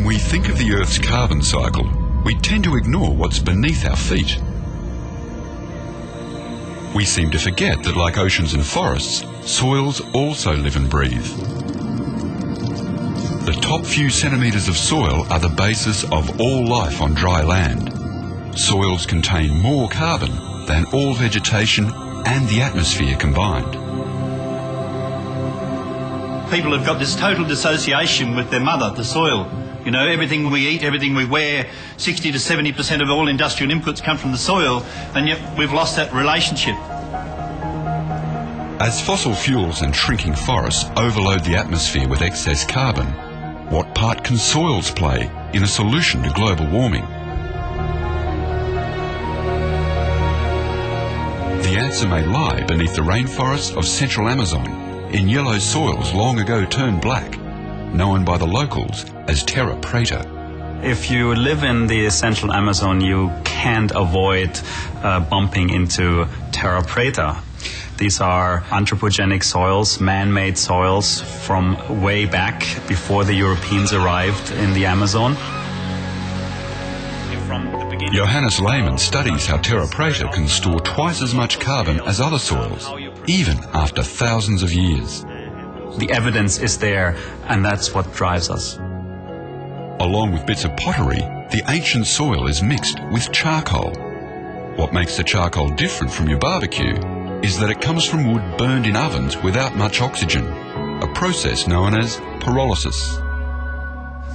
When we think of the Earth's carbon cycle, we tend to ignore what's beneath our feet. We seem to forget that, like oceans and forests, soils also live and breathe. The top few centimetres of soil are the basis of all life on dry land. Soils contain more carbon than all vegetation and the atmosphere combined. People have got this total dissociation with their mother, the soil. You know, everything we eat, everything we wear, 60 to 70% of all industrial inputs come from the soil, and yet we've lost that relationship. As fossil fuels and shrinking forests overload the atmosphere with excess carbon, what part can soils play in a solution to global warming? The answer may lie beneath the rainforests of central Amazon, in yellow soils long ago turned black, known by the locals as Terra Preta. If you live in the central Amazon, you can't avoid bumping into Terra Preta. These are anthropogenic soils, man-made soils from way back before the Europeans arrived in the Amazon. Johannes Lehmann studies how Terra Preta can store twice as much carbon as other soils, even after thousands of years. The evidence is there, and that's what drives us. Along with bits of pottery, the ancient soil is mixed with charcoal. What makes the charcoal different from your barbecue is that it comes from wood burned in ovens without much oxygen, a process known as pyrolysis.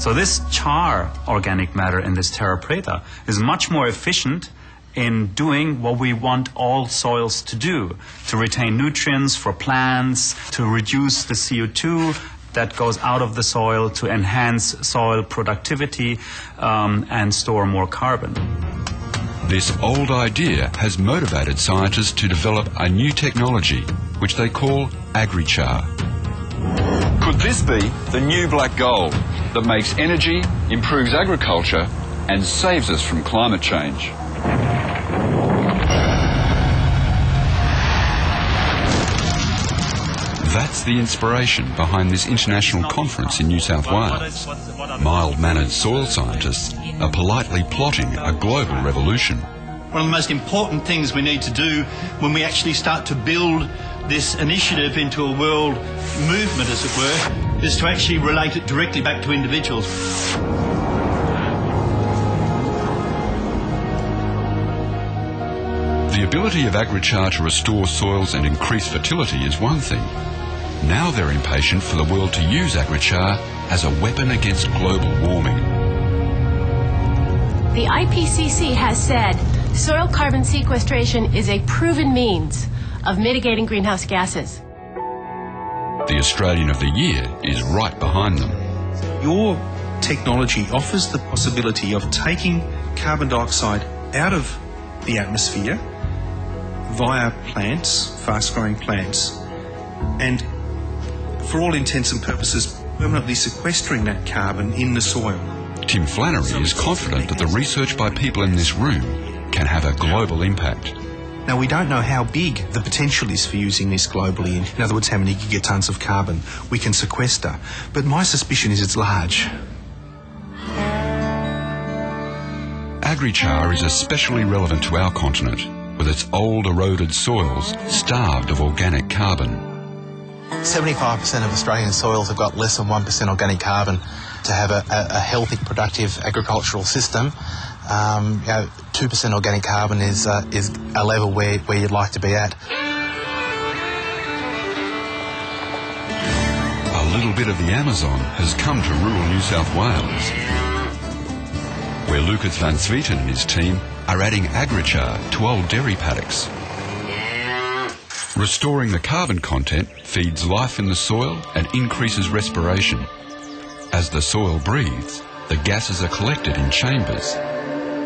So this char organic matter in this Terra Preta is much more efficient in doing what we want all soils to do, to retain nutrients for plants, to reduce the CO2 that goes out of the soil, to enhance soil productivity and store more carbon. This old idea has motivated scientists to develop a new technology, which they call agrichar. Could this be the new black gold that makes energy, improves agriculture, and saves us from climate change? That's the inspiration behind this international conference in New South Wales. Mild-mannered soil scientists are politely plotting a global revolution. One of the most important things we need to do when we actually start to build this initiative into a world movement, as it were, is to actually relate it directly back to individuals. The ability of agrichar to restore soils and increase fertility is one thing. Now they're impatient for the world to use agrichar as a weapon against global warming. The IPCC has said soil carbon sequestration is a proven means of mitigating greenhouse gases. The Australian of the Year is right behind them. Your technology offers the possibility of taking carbon dioxide out of the atmosphere via plants, fast-growing plants, and for all intents and purposes, permanently sequestering that carbon in the soil. Tim Flannery is confident that the research by people in this room can have a global impact. Now, we don't know how big the potential is for using this globally. In other words, how many gigatons of carbon we can sequester. But my suspicion is it's large. Agrichar is especially relevant to our continent, with its old eroded soils starved of organic carbon. 75% of Australian soils have got less than 1% organic carbon. To have a healthy, productive agricultural system, 2% organic carbon is a level where you'd like to be at. A little bit of the Amazon has come to rural New South Wales, where Lucas van Zwieten and his team are adding agrichar to old dairy paddocks. Restoring the carbon content feeds life in the soil and increases respiration. As the soil breathes, the gases are collected in chambers.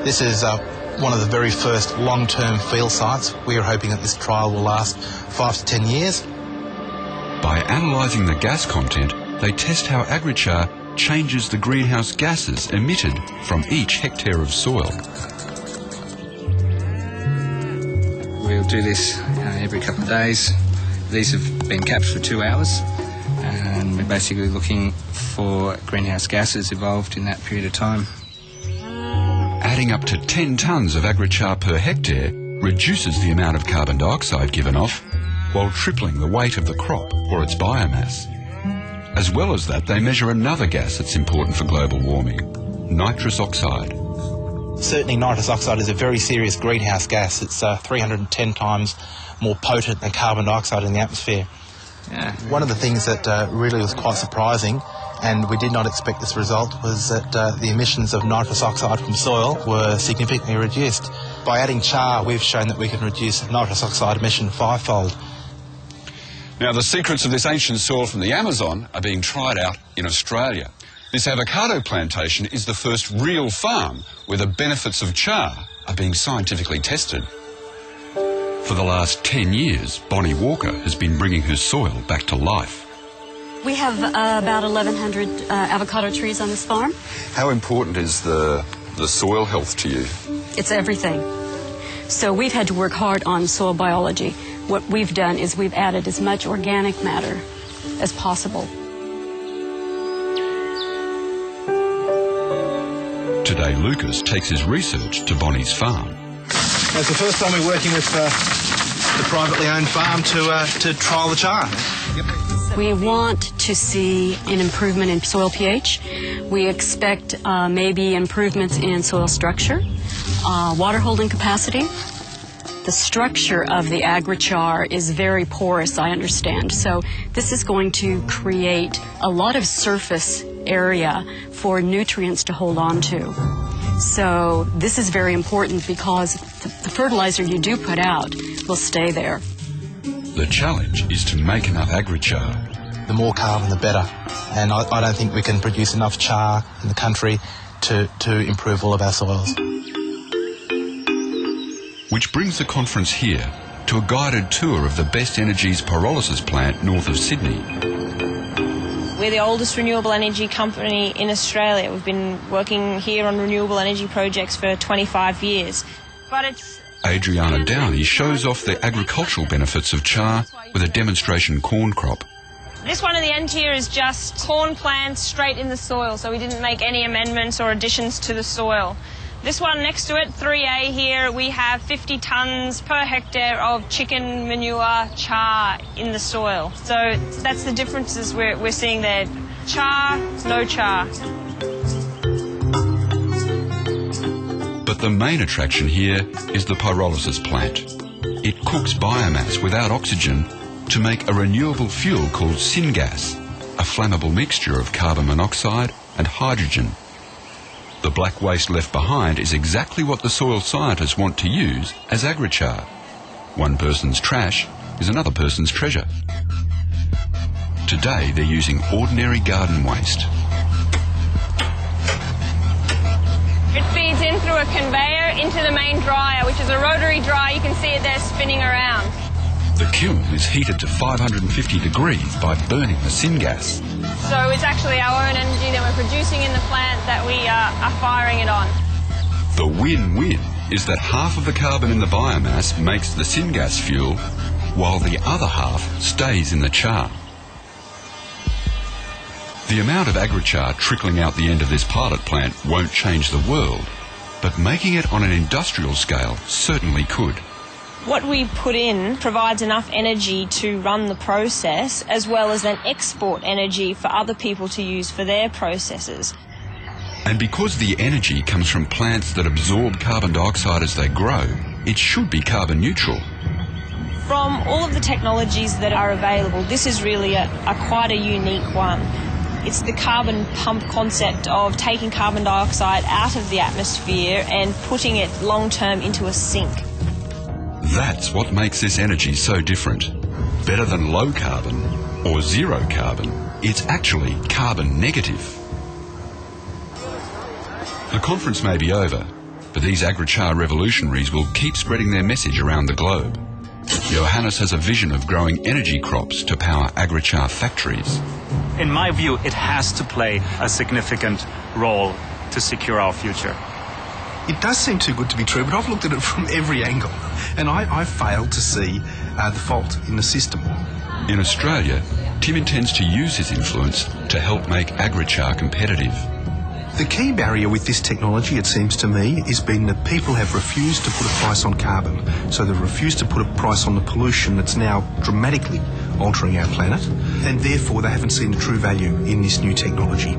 This is one of the very first long-term field sites. We are hoping that this trial will last 5 to 10 years. By analysing the gas content, they test how agrichar changes the greenhouse gases emitted from each hectare of soil. We'll do this every couple of days. These have been capped for 2 hours. and we're basically looking for greenhouse gases evolved in that period of time. Adding up to 10 tonnes of agrichar per hectare reduces the amount of carbon dioxide given off, while tripling the weight of the crop or its biomass. As well as that, they measure another gas that's important for global warming, nitrous oxide. Certainly nitrous oxide is a very serious greenhouse gas. It's 310 times more potent than carbon dioxide in the atmosphere. Yeah. One of the things that really was quite surprising, and we did not expect this result, was that the emissions of nitrous oxide from soil were significantly reduced. By adding char, we've shown that we can reduce nitrous oxide emission 5-fold. Now, the secrets of this ancient soil from the Amazon are being tried out in Australia. This avocado plantation is the first real farm where the benefits of char are being scientifically tested. For the last 10 years, Bonnie Walker has been bringing her soil back to life. We have about 1,100 avocado trees on this farm. How important is the soil health to you? It's everything. So we've had to work hard on soil biology. What we've done is we've added as much organic matter as possible. Today, Lucas takes his research to Bonnie's farm. It's the first time we're working with the privately owned farm to trial the char. Yep. We want to see an improvement in soil pH. We expect maybe improvements in soil structure, water holding capacity. The structure of the agrichar is very porous, I understand. So this is going to create a lot of surface area for nutrients to hold on to. So this is very important because the fertilizer you do put out will stay there. The challenge is to make enough agrichar. The more carbon, the better. And I don't think we can produce enough char in the country to improve all of our soils. Which brings the conference here to a guided tour of the Best Energy's pyrolysis plant north of Sydney. We're the oldest renewable energy company in Australia. We've been working here on renewable energy projects for 25 years. But it's... Adriana Downey shows off the agricultural benefits of char with a demonstration corn crop. This one at the end here is just corn plants straight in the soil, so we didn't make any amendments or additions to the soil. This one next to it, 3A here, we have 50 tonnes per hectare of chicken manure char in the soil. So that's the differences we're seeing there. Char, no char. But the main attraction here is the pyrolysis plant. It cooks biomass without oxygen to make a renewable fuel called syngas, a flammable mixture of carbon monoxide and hydrogen. The black waste left behind is exactly what the soil scientists want to use as agrichar. One person's trash is another person's treasure. Today they're using ordinary garden waste. It feeds in through a conveyor into the main dryer, which is a rotary dryer. You can see it there spinning around. The kiln is heated to 550 degrees by burning the syngas. So it's actually our own energy that we're producing in the plant that we are firing it on. The win-win is that half of the carbon in the biomass makes the syngas fuel, while the other half stays in the char. The amount of agrichar trickling out the end of this pilot plant won't change the world, but making it on an industrial scale certainly could. What we put in provides enough energy to run the process, as well as then export energy for other people to use for their processes. And because the energy comes from plants that absorb carbon dioxide as they grow, it should be carbon neutral. From all of the technologies that are available, this is really quite a unique one. It's the carbon pump concept of taking carbon dioxide out of the atmosphere and putting it long-term into a sink. That's what makes this energy so different. Better than low carbon or zero carbon, it's actually carbon negative. The conference may be over, but these agrichar revolutionaries will keep spreading their message around the globe. Johannes has a vision of growing energy crops to power agrichar factories. In my view, it has to play a significant role to secure our future. It does seem too good to be true, but I've looked at it from every angle, and I failed to see the fault in the system. In Australia, Tim intends to use his influence to help make agrichar competitive. The key barrier with this technology, it seems to me, has been that people have refused to put a price on carbon. So they've refused to put a price on the pollution that's now dramatically altering our planet, and therefore they haven't seen the true value in this new technology.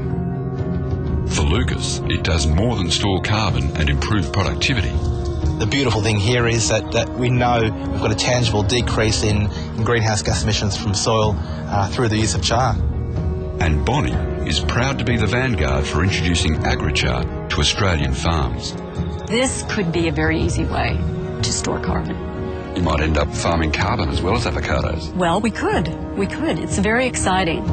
For Lucas, it does more than store carbon and improve productivity. The beautiful thing here is that we know we've got a tangible decrease in greenhouse gas emissions from soil through the use of char. And Bonnie is proud to be the vanguard for introducing agrichar to Australian farms. This could be a very easy way to store carbon. You might end up farming carbon as well as avocados. Well, we could. It's very exciting.